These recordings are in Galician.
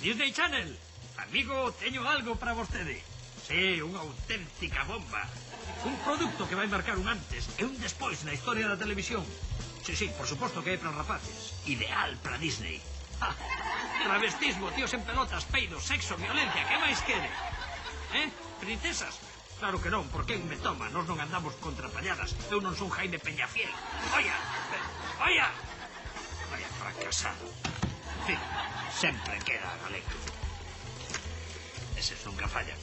Disney Channel, amigo, teño algo para vostede. Sí, unha auténtica bomba. Un produto que vai marcar un antes e un despois na historia da televisión. Sí, por suposto que é para os rapaces. Ideal para Disney. Travestismo, tíos en pelotas, peidos, sexo, violencia, que máis quere? Princesas? Claro que non, porque me toma, nós non andamos contrapalladas. Eu non son Jaime Peñafiel. Oia, fracasado. En fin, sempre queda galego. Eses nunca fallan.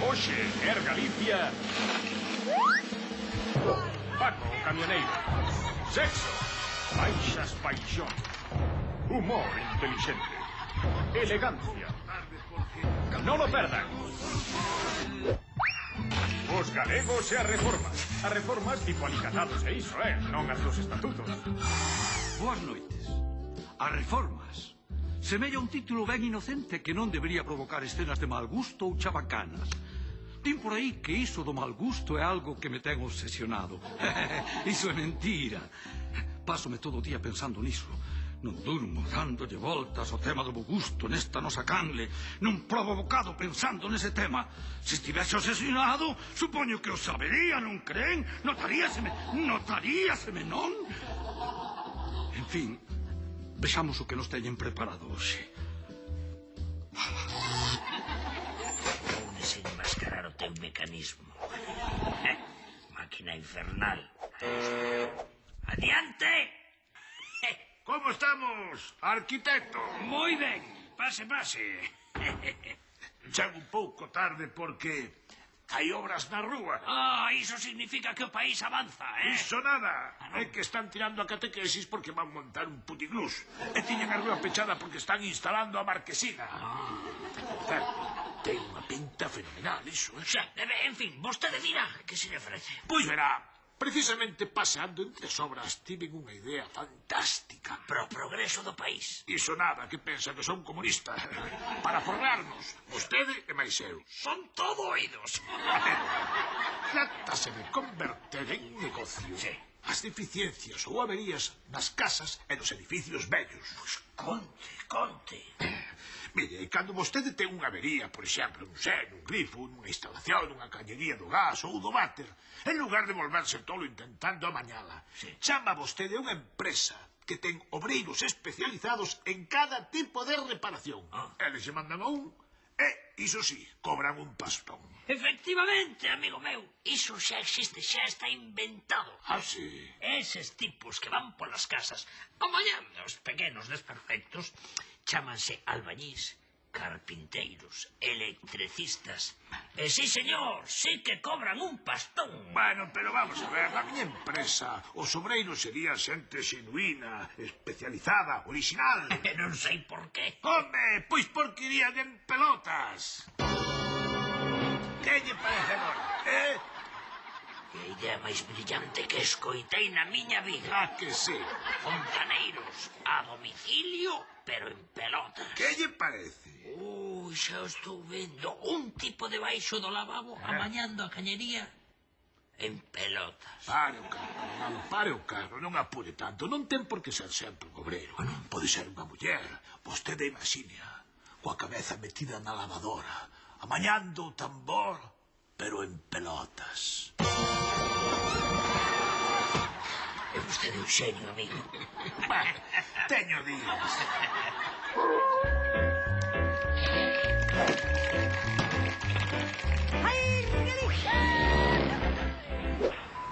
Hoxe, Air Galicia... Paco, o camioneiro. Sexo. Baixas paixón. Humor inteligente. Elegancia. Non o perdan. Os galegos e as reformas. As reformas tipo alicatados e iso, non as dos estatutos. Boas noites. As reformas. Semella un título ben inocente que non debería provocar escenas de mal gusto ou chabacanas. Din por aí que iso do mal gusto é algo que me ten obsesionado. Iso é mentira. Pásome todo o día pensando niso. Non durmo dándolle voltas ao tema do bo gusto nesta nosa canle. Non probo bocado pensando nese tema. Se estivese obsesionado, supoño que o sabería, non creen? Notaríaseme, non? En fin, vexamos o que nos teñen preparado hoxe. Vou desenmascarar o teu mecanismo. Máquina infernal. Adiante! Como estamos, arquitecto? Moi ben, pase. Chego un pouco tarde porque hai obras na rúa. Iso significa que o país avanza, Iso nada. É que están tirando a catequesis porque van montar un putiglús. E tiñen a rúa pechada porque están instalando a marquesina. Ten unha pinta fenomenal, iso, En fin, vostede dirá que se le ofrece. Pois verá, precisamente paseando entre as obras tiven unha idea fantástica. Pro progreso do país. Iso nada, que pensa que son comunista. Para forrarnos, vostede e máis eu. Son todo oídos. Trátase de converter en negocio as deficiencias ou averías nas casas e nos edificios vellos. Pois conte. Mire, cando vostede ten unha avería, por exemplo, non sei, nun grifo, nunha instalación, nunha cañería do gas ou do váter, en lugar de volverse tolo intentando amañala, chama vostede unha empresa que ten obreiros especializados en cada tipo de reparación. Eles se mandan a un e, iso sí, cobran un pastón. Efectivamente, amigo meu, iso xa existe, xa está inventado. Sí? Eses tipos que van polas casas amañando os pequenos desperfectos chámanse albañís, carpinteiros, electricistas. E sí, señor, sí que cobran un pastón. Bueno, pero vamos a ver, na miña empresa os obreiros serían xente xenuína, especializada, original. Non sei por qué. Home, pois porque irían en pelotas. Que lle parece agora, Que a idea máis brillante que escoitei na miña vida. Que sí? Fontaneiros a domicilio, pero en pelotas. Que lle parece? Xa estou vendo. Un tipo debaixo do lavabo amañando a cañería en pelotas. Pare o carro, non apure tanto. Non ten por que ser sempre un obreiro. Pode ser unha muller. Vostede imagina, coa cabeza metida na lavadora, amañando o tambor, pero en pelotas. É vostede un xenio, amigo. Teño días.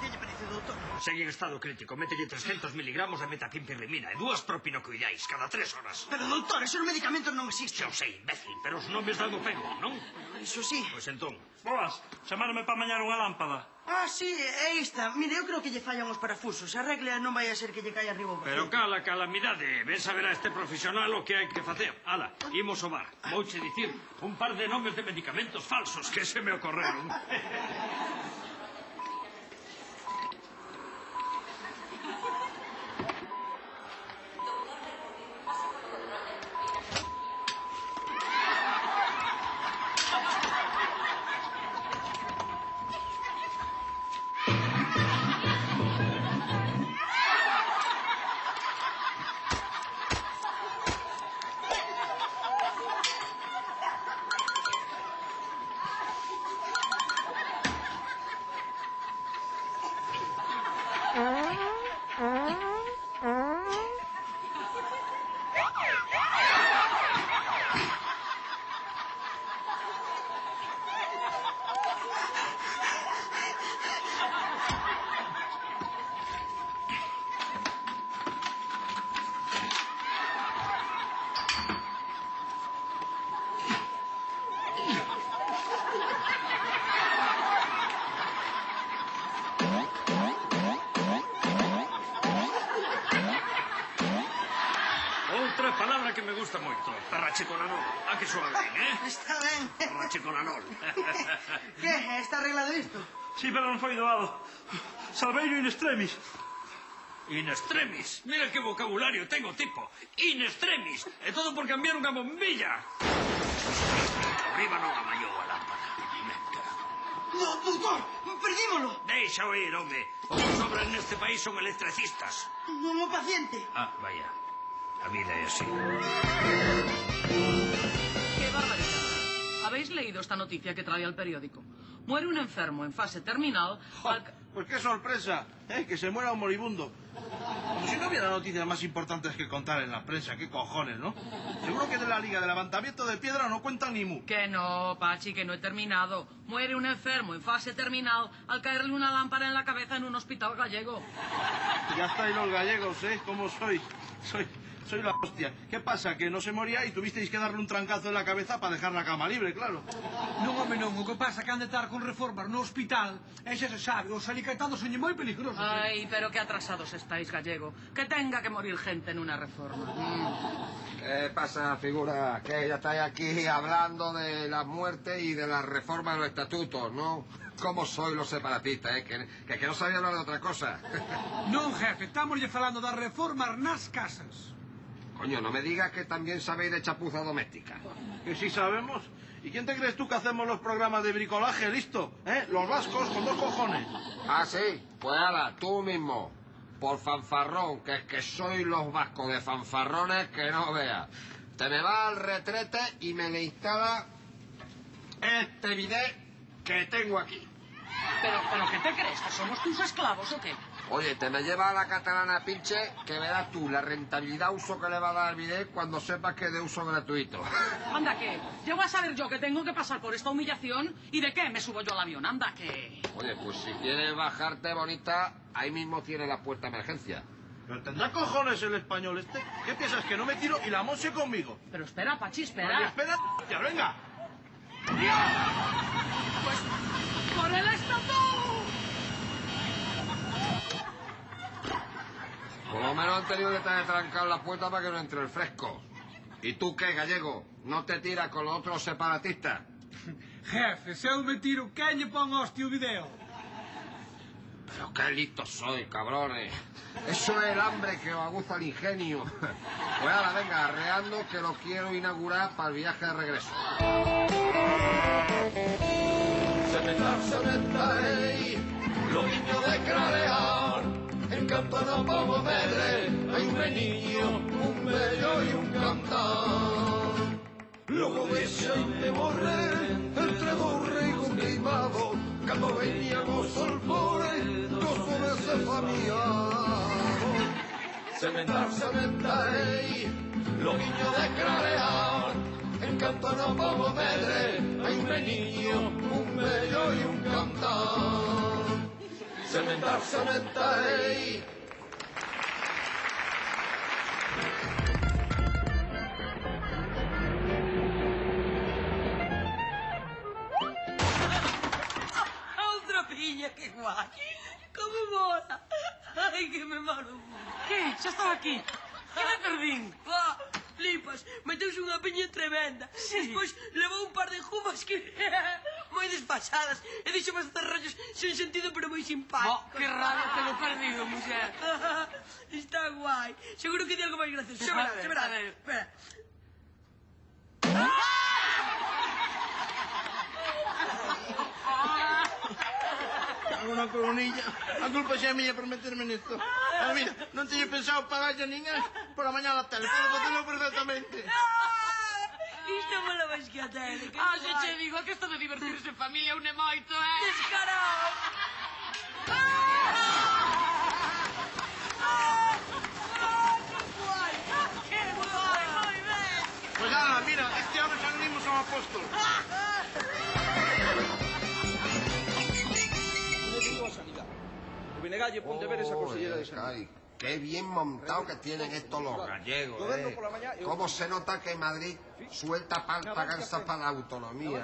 ¿Qué lle parece, doutor? Segue en estado crítico. Mételle 300 miligramos de metapimpirrimina e 2 propinocoidais cada 3 horas. Pero, doutor, esos medicamentos non existen. Xa o sei, imbécil, pero os nomes dan o pego, non? Iso sí. Pois entón. Boas, chamaronme para mañar unha lámpada. Ah, sí, é esta. Mire, eu creo que lle fallan os parafusos. A regla non vai a ser que lle caia arriba o Pero paciente. cala, calamidade. Ven saber a este profesional o que hai que facer. Ala, imos ao bar. Vouche dicir un par de nomes de medicamentos falsos que se me ocorreron. Outra palabra que me gusta moito. Perracheconanol. A que soa ben, Está ben. Perracheconanol. Que? Está arreglado isto? Sí, pero non foi doado. Salveiro in extremis. In extremis. Mira que vocabulario ten o tipo. In extremis. E todo por cambiar unha bombilla. Arriba non amallou a lámpara. Meca. No, doutor, perdímolo. Deixa oír, home. Os que sobran neste país son electricistas. Non o paciente. Ah, vaya. A vida é así. ¡Qué barbaridad! ¿Habéis leído esta noticia que trae al periódico? Muere un enfermo en fase terminal al... Pues qué sorpresa, que se muera un moribundo. Como si no hubiera noticias más importantes que contar en la prensa, qué cojones, ¿no? Seguro que de la Liga de Levantamiento de Piedra no cuentan ni mu. Que no, Pachi, que no he terminado. Muere un enfermo en fase terminal al caerle una lámpara en la cabeza en un hospital gallego. Ya estáis los gallegos, ¿eh? ¿Cómo sois? Soy la hostia. ¿Qué pasa? ¿Que no se moría y tuvisteis que darle un trancazo en la cabeza para dejar la cama libre, claro? Non, home, non. O que pasa que han de estar con reformas no hospital. E xa se sabe, os alicatados son moi peligrosos. Ay, pero qué atrasados estáis, gallego. Que tenga que morir gente en una reforma. ¿Qué pasa, figura? Que ya estáis aquí hablando de la muerte y de la reforma de los estatutos, ¿no? ¿Cómo sois los separatistas, Que no sabía hablar de otra cosa. Non, jefe, estamos falando das reformas nas casas. Coño, no me digas que también sabéis de chapuza doméstica. Que sí sabemos. ¿Y quién te crees tú que hacemos los programas de bricolaje, listo? Los vascos con 2 cojones. Ah, sí, pues ala, tú mismo. Por fanfarrón, que es que sois los vascos de fanfarrones que no veas. Te me vas al retrete y me le instala este bidet que tengo aquí. ¿Pero qué te crees? ¿Que somos tus esclavos o qué? Oye, te me lleva a la catalana pinche que verás tú la rentabilidad uso que le va a dar al bidet cuando sepas que es de uso gratuito. Anda, ¿qué? ¿Llego a saber yo que tengo que pasar por esta humillación? ¿Y de qué me subo yo al avión? Anda, ¿qué? Oye, pues si quieres bajarte bonita, ahí mismo tiene la puerta de emergencia. Pero tendrá cojones el español este. ¿Qué piensas, que no me tiro y la monse conmigo? Pero espera, Pachi, espera. Oye, espera, ya venga. Pues por el estatuto. Por lo menos han tenido que tener trancado la puerta para que no entre el fresco. ¿Y tú qué, gallego? ¿No te tiras con los otros separatistas? Jefe, se eu me tiro, quen lle pon hostia o video? Pero qué listos sois, cabrones. Eso es el hambre que os aguza el ingenio. Pues ahora, venga, arreando que lo quiero inaugurar para el viaje de regreso. Los niños de Cralear, en Campana Pavo Medre, hay un niño, un bello y un cantar. Luego ese y me borré, entre borre y un queimado, cuando veníamos solpores, gozo de ese familiar. Cementar, los niños de Cralear, en Campana Pavo Medre, hay un niño, un bello y un cantar. sementar, sementarei. Outra piña, que guai. Como mola. Ai, que me maro. Que? Xa estaba aquí. Que me perdín? Flipas, meteuse unha piña tremenda. Despois levou un par de jumas que... moi despachadas. E dixo bastantes rollos sen sentido, pero moi simpáticos. Que rabia, te lo perdido, muller. Está guai. Seguro que di algo máis gracioso. Xa verás, xa verás. Espera. Cago na coronilla. A culpa xa é miña por meterme nisto. Pero mira, non teño pensado pagarlle a ninguén por a mañá na tele. Podo facelo perfectamente. Isto mola máis que a tele. Xa che digo, que isto de divertirse en familia une moito, Descarado. Que guai, moi ben. Pois ala, mira, este ano xa unimos ao apóstol. Vinegalle, ponte a ver esa cosillera de Sanidad. Qué bien montado que tienen estos los gallegos, Cómo se nota que Madrid suelta pasta gansa para la autonomía,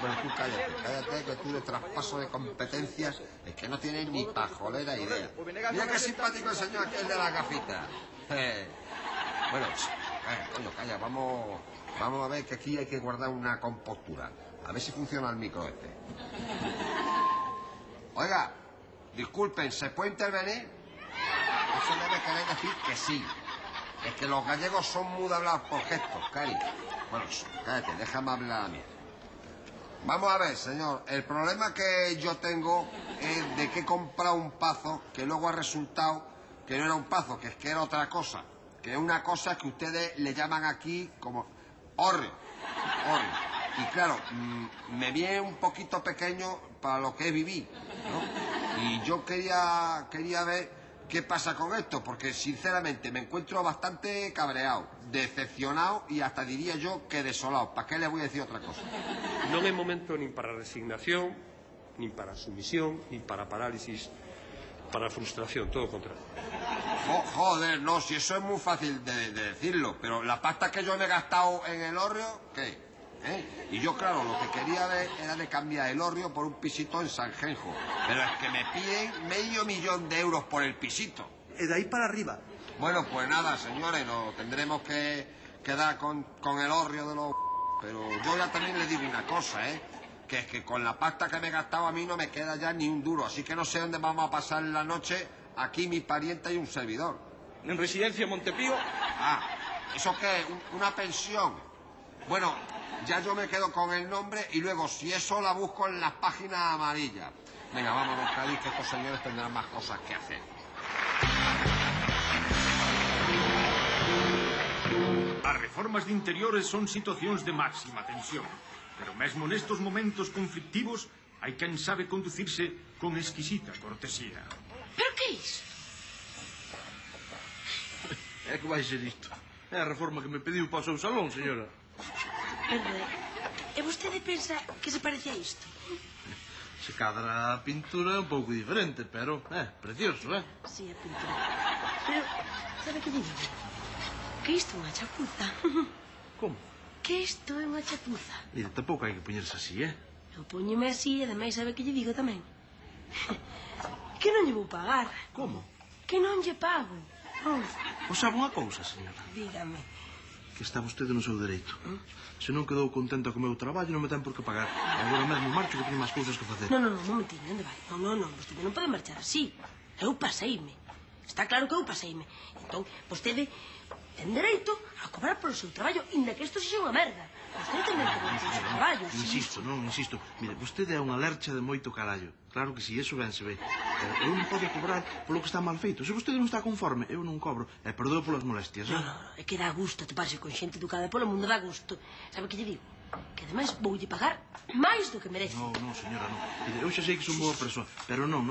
Bueno, tú cállate, que tú de traspaso de competencias es que no tienes ni pajolera idea. Mira qué simpático el señor aquel de la gafita. Bueno, coño, calla, vamos a ver que aquí hay que guardar una compostura. A ver si funciona el micro este. Oiga, disculpen, ¿se puede intervenir? Eso debe querer decir que sí. Es que los gallegos son muy de hablar por gestos, Cari. Bueno, cállate, déjame hablar a mí. Vamos a ver, señor. El problema que yo tengo es de que he comprado un pazo que luego ha resultado que no era un pazo, que es que era otra cosa. Que es una cosa que ustedes le llaman aquí como hórreo. Y claro, me viene un poquito pequeño para lo que viví, ¿no? Y yo quería ver qué pasa con esto, porque sinceramente me encuentro bastante cabreado, decepcionado y hasta diría yo que desolado. ¿Para qué le voy a decir otra cosa? Non é momento nin para resignación, nin para sumisión, nin para parálisis, para frustración, todo o contrario. Joder, no, si eso es muy fácil de decirlo, pero la pasta que yo me he gastado en el hórreo, ¿qué? Y yo, claro, lo que quería ver era de cambiar el hórreo por un pisito en Sanjenjo. Pero es que me piden $500,000 por el pisito. E de aí para arriba. Bueno, pues nada, señores, nos tendremos que quedar con el hórreo de los... Pero yo ya también le digo una cosa, que es que con la pasta que me he gastado a mí no me queda ya ni un duro. Así que no sé dónde vamos a pasar la noche, aquí mi pariente y un servidor. En Residencia Montepío. ¿Eso qué es? ¿Una pensión? Bueno, ya yo me quedo con el nombre y luego, si eso, la busco en las páginas amarillas. Venga, vámonos, Cádiz, que estos señores tendrán más cosas que hacer. As reformas de interiores son situacións de máxima tensión, pero mesmo nestos momentos conflictivos hai quen sabe conducirse con exquisita cortesía. Pero que é isto? É que vai ser isto. É a reforma que me pediu para o seu salón, señora. Perdón, e vostede pensa que se parece a isto? Se cadra a pintura é un pouco diferente, pero é precioso, Sí, a pintura. Pero, sabe que lle digo? Que isto é unha chapuza. Como? Que isto é unha chapuza. Mire, tampouco hai que poñerse así, Eu poñome así e ademais sabe que lle digo tamén. Que non lle vou pagar. Como? Que non lle pago. O sabe unha cousa, señora? Dígame. Que está vostede no seu dereito. Se non quedou contenta co meu traballo, non me ten por que pagar. Agora mesmo marcho que teño máis cousas que facer. Non, momentino, onde vai? Non, vostede non pode marchar así. Eu paseime. Está claro que eu paseime. Entón, vostede ten dereito a cobrar polo seu traballo, inda que isto sexa unha merda. Vostede ten dereito polo seu traballo. Insisto. Mire, vostede é unha lercha de moito carallo. Claro que si, eso ben se ve. Pero eu non podo cobrar polo que está mal feito. Se vostede non está conforme, eu non cobro. E perdoo polas molestias, Non, é que dá gusto toparse con xente educada polo mundo, dá gusto. Sabe que lle digo? Que ademais voulle pagar máis do que merece. Non, señora, non. Mire, eu xa sei que son boa persoa, pero non,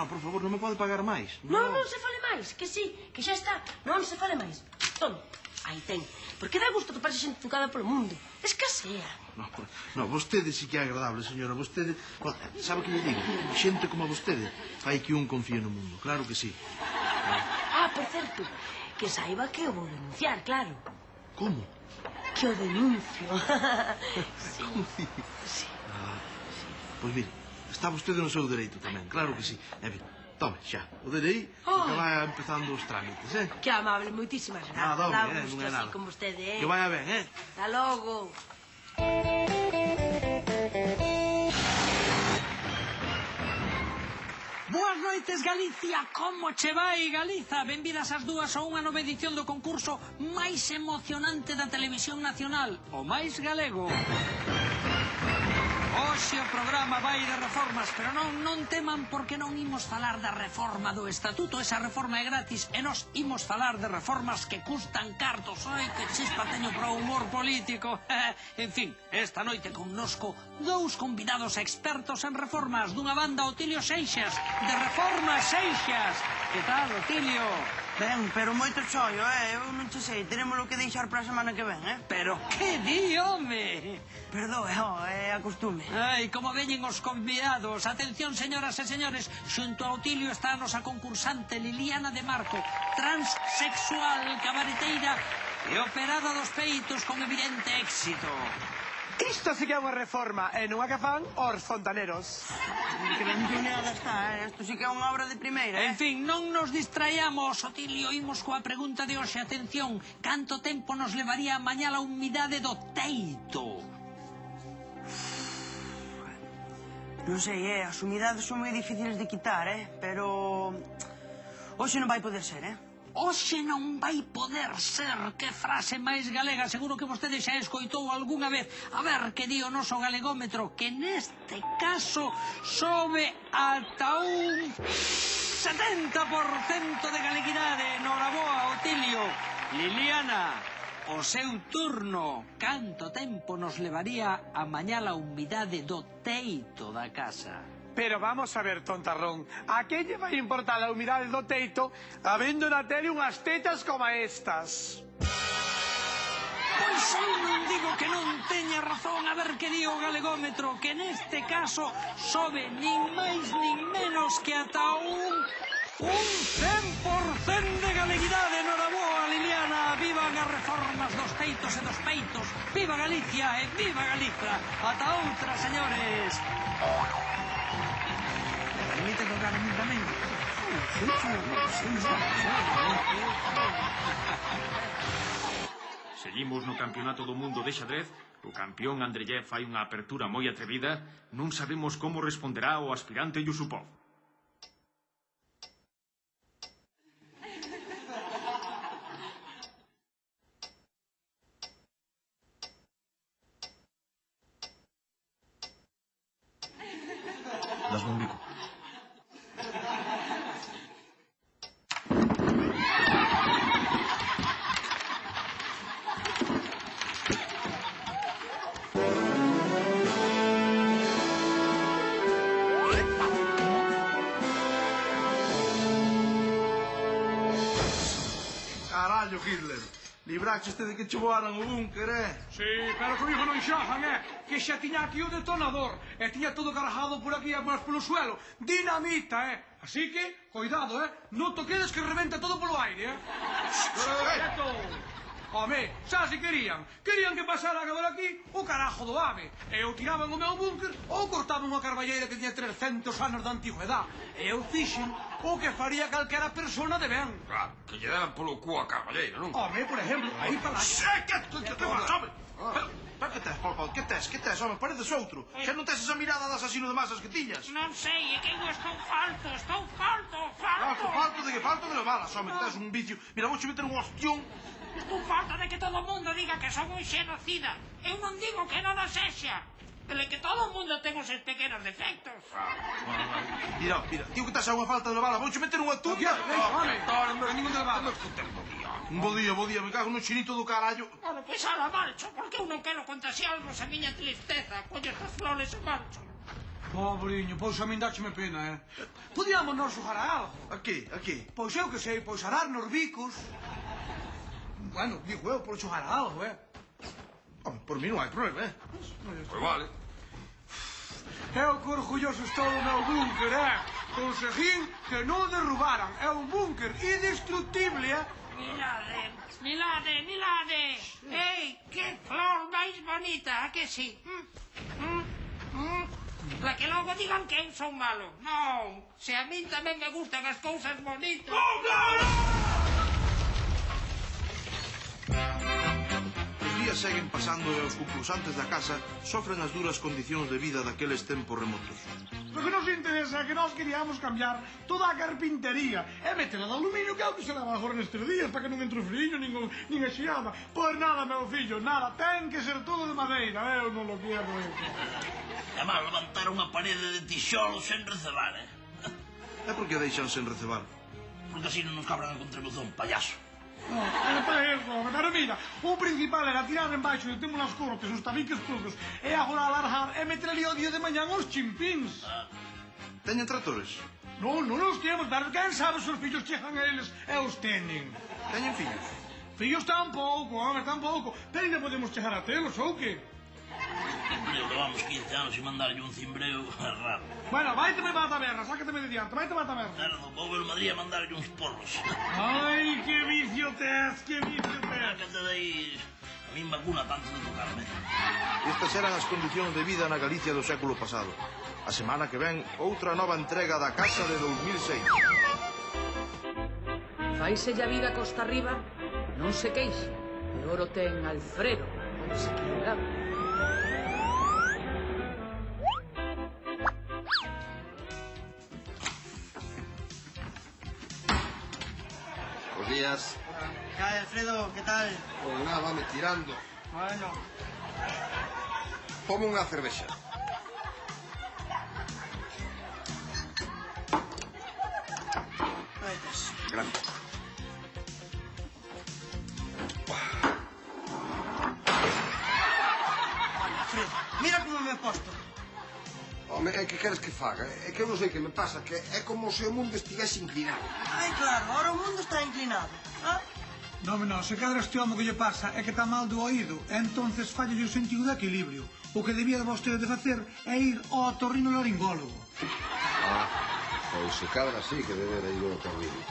por favor, non me pode pagar máis. Non se fale máis, que sí, que xa está. Non se fale máis. Tome, Aí ten. Porque dá gusto toparse xente trucada polo mundo. Escasea. No, vostede sí que é agradable, señora. Vostede... Sabe que lle digo? Xente como vostede fai que un confíe no mundo. Claro que sí. Ah, por certo, que saiba que o vou denunciar, claro. Como? Que o denuncio. Sí. Sí. Pois mire, está vostede no seu dereito tamén, claro que sí. Tome, xa, o DNI, que vai empezando os trámites, Que amable, moitísimas gracias. Nada, home, non é nada. Con vostede, Que vaya ben, Hasta logo. Boas noites, Galicia. Como che vai, Galiza? Benvidas as dúas a unha nova edición do concurso máis emocionante da televisión nacional, o máis galego. Hoxe o programa vai de reformas, pero non teman porque non imos falar da reforma do estatuto. Esa reforma é gratis e nos imos falar de reformas que custan cartos. Ai, que chispa teño para o humor político. En fin, esta noite connosco dous convidados expertos en reformas dunha banda Otilio Seixas, de Reformas Seixas. Que tal, Otilio? Ben, pero moito chollo, eu non che sei, tenémolo que deixar para a semana que ven, Pero que di, home? Perdón, é a costume. Ai, como veñen os convidados. Atención, señoras e señores, xunto a Otilio está a nosa concursante Liliana de Marco, transexual, cabareteira e operada dos peitos con evidente éxito. Isto sí que é unha reforma, e non a que fan os fontaneros. Que ben tuneada está, isto sí que é unha obra de primeira, En fin, non nos distraíamos, Otilio, imos coa pregunta de hoxe. Atención, canto tempo nos levaría a mañar a humidade do teito? Non sei, as humidades son moi difíciles de quitar, pero... Hoxe non vai poder ser, Hoxe non vai poder ser. Que frase máis galega. Seguro que vostede xa escoitou algunha vez. A ver que di o noso galegómetro, que neste caso sobe ata un 70% de galeguidade. Noraboa, Otilio. Liliana, o seu turno. Canto tempo nos levaría a mañar a humidade do teito da casa? Pero vamos a ver, tontarrón, a que lle vai importar a humidade do teito habendo na tele unhas tetas como estas? Pois eu non digo que non teña razón. A ver que di o galegómetro, que neste caso sobe nin máis nin menos que ata un 100% de galeguidade. Noraboa, Liliana. Vivan as reformas dos teitos e dos peitos. Viva Galicia e viva Galiza. Ata outra, señores. Permite tocar a mí tamén. Seguimos no campeonato do mundo de xadrez. O campeón Andreyev fai unha apertura moi atrevida. Non sabemos como responderá o aspirante Yusupov. Dasme un bico. Carallo, Hitler. Libraxeste de que che voaran o búnker, Sí, pero comigo non xojan, Que xa tiña aquí o detonador. E tiña todo cargado por aquí e máis polo suelo. Dinamita, Así que, cuidado, Non toquedes que rebenta todo polo aire, Quieto. Home, xa se querían. Querían que pasara por aquí o carajo do ave. E ou tiraban o meu búnker ou cortaban unha carballeira que tiña 300 anos de antigüedade. E eu fixen o que faría calquera persona de ben. Que lle deran polo cu a carballeira, non? Home, por exemplo, aí para lá. Que te vas, home? Que tes, Pol? Que tes, home? Pareces outro. Xa non tes esa mirada de asasino de masas que tiñas. Non sei, é que eu estou falto. Falto de que falto de levalas, home, que tes un vicio. Mira, vou che meter un ostión. Estou falta de que todo o mundo diga que son un xenocida. Eu non digo que non o sexa. Pero que todo o mundo ten os seus pequenos defectos. Mira, tío, que estás a unha falta de levala. Vou che meter unha tunda. Un bo día, me cago no chinito do carallo. Ora, pois ala marcho, porque eu non quero contaxiarvos a miña tristeza. Coño estas flores e marcho. Pobriño, pois a min dácheme pena, Podíamos nos xogar a algo. A que? Pois eu que sei, pois arar nos bicos. Bueno, digo eu, por xogar a algo, Por mí non hai problema, Pois vale. Eu que orgulloso estou do meu búnker, Conseguín que non derrubaran. É un búnker indestructible, Milade. Ei, que flor máis bonita, a que sí? Para que logo digan que eu son malo. Non, se a min tamén me gustan as cousas bonitas. Os días seguen pasando e os concursantes da casa sofren as duras condicións de vida daqueles tempos remotos. Lo que nos interesa é que nós queríamos cambiar toda a carpintería e metela de aluminio, que é o que se leva agora nestes días, para que non entre o friño, nin a xiada. Pois nada, meu fillo, nada. Ten que ser todo de madeira. Eu non lo quero. É mal levantar unha parede de tixolos sen recebar, E por que deixan sen recebar? Porque así non nos cabran a contribución, payaso. Era para eso, pero mira, o principal era tirar en baixo e temos as cortes, os tabiques todos, e agora alargar e meter ali o día de mañán os chimpíns. Teñen tractores? Non os temos, pero quen sabe se os fillos chegan a eles e os tenen. Teñen fillos? Fillos tampouco, tampouco, pero ainda podemos chegar a telos, ou que? Cimbreo, levamos 15 anos sin mandarlle un cimbreo raro. Bueno, vaiteme para a taberna, sácateme de diante, vaite para a taberna. Cerdo, vou ver o Madrid a mandarlle uns porros. Ai, que vicio tes, que vicio tes. Sácate de aí, a min vacuna tanto de tocarme. Estas eran as condicións de vida na Galicia do século pasado. A semana que ven, outra nova entrega da Casa de 2006. Faise a vida costa arriba, non se queixe. E oro ten Alfredo, onde se equilibraba. Buenos días. ¿Qué hay, Alfredo? ¿Qué tal? Pues nada, vame tirando. Bueno. Ponme unha cervexa. Grande. Alfredo, mira como me he posto. Home, é que queres que faga? É que eu non sei que me pasa, que é como se o mundo estivese inclinado. Ai, claro, ahora o mundo está inclinado. Non, se cadra este home que lle pasa é que está mal do oído, e entonces falla o sentido de equilibrio. O que debía de vostede de facer é ir ao otorrinolaringólogo. Pois se cadra sí que debera ir ao otorrino.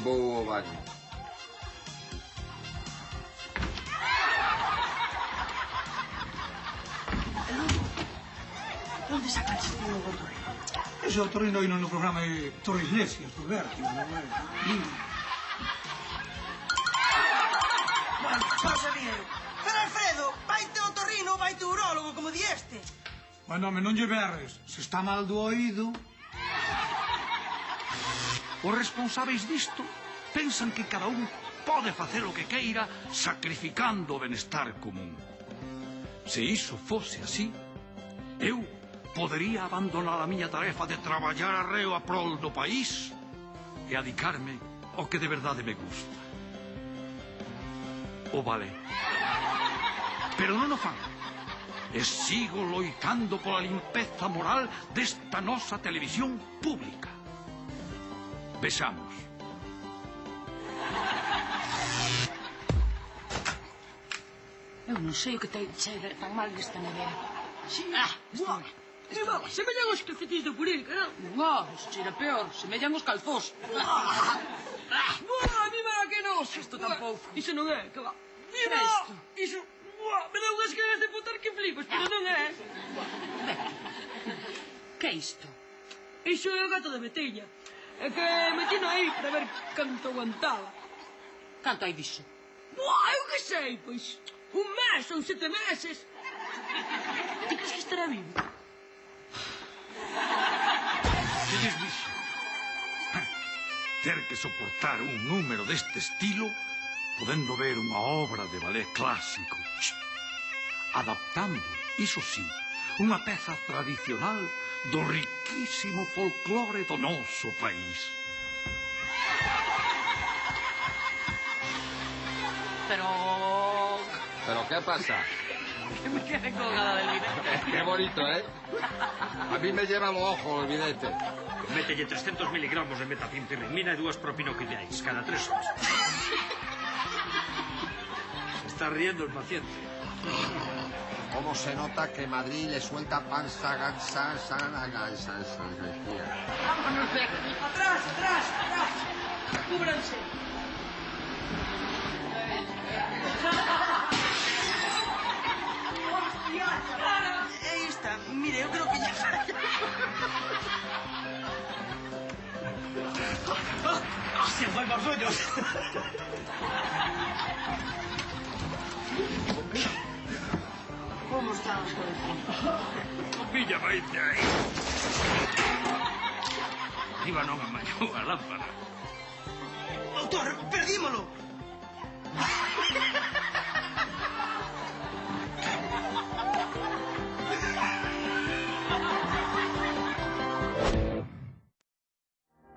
Vou ao baño. Onde sacaste un otorrino? Ese otorrino aí no programa de Torre Iglesias, do Vértigo, non é? Bueno, xa sabía eu. Pero Alfredo, vaite ao otorrino, vaite ao urólogo, como di este. Bueno, non lle berres. Se está mal do oído... Os responsáveis disto pensan que cada un pode facer o que queira sacrificando o benestar común. Se iso fose así, eu podería abandonar a miña tarefa de traballar arreo a prol do país e adicarme ao que de verdade me gusta. O balé. Pero non o fan. E sigo loitando pola limpeza moral desta nosa televisión pública. Vexamos. Eu non sei o que te cheira tan mal desta nevera. Buah, semellan os calcetís do Puril, caramba. Non, isto cheira peor, semellan os calzós. Buah, a mí me da que non. Isto tampouco. Iso non é, que va. Mira isto. Iso, buah, me dá unhas ganas de botar que flipas, pero non é. Que é isto? Iso é o gato de Betella. É que metino aí para ver canto aguantaba. Canto hai diso? Buah, eu que sei, pois, un mes ou 7 meses. Ti crees que estará vivo? Que lles dixo? Ter que soportar un número deste estilo podendo ver unha obra de ballet clásico, adaptando, iso sí, unha peza tradicional do riquísimo folclore do noso país. Pero que pasa? Que me quede colgada del vidente. Qué bonito, ¿eh? A mí me lleva los ojos el vidente. Mételle 300 miligramos de metapimpirmina e 2 propinoquideais cada 3 horas. está riendo el paciente. ¿Cómo se nota que Madrid le suelta panza, gansa, sana, gansa, Vámonos de aquí. Atrás, atrás, atrás. Cúbranse. Ahí está. Mire, yo creo que ya... ¡Se fue por sueños! ¿Cómo estamos con el tiempo? Pilla, vaite aí. Arriba non amañou a lámpara. Autor, perdímolo.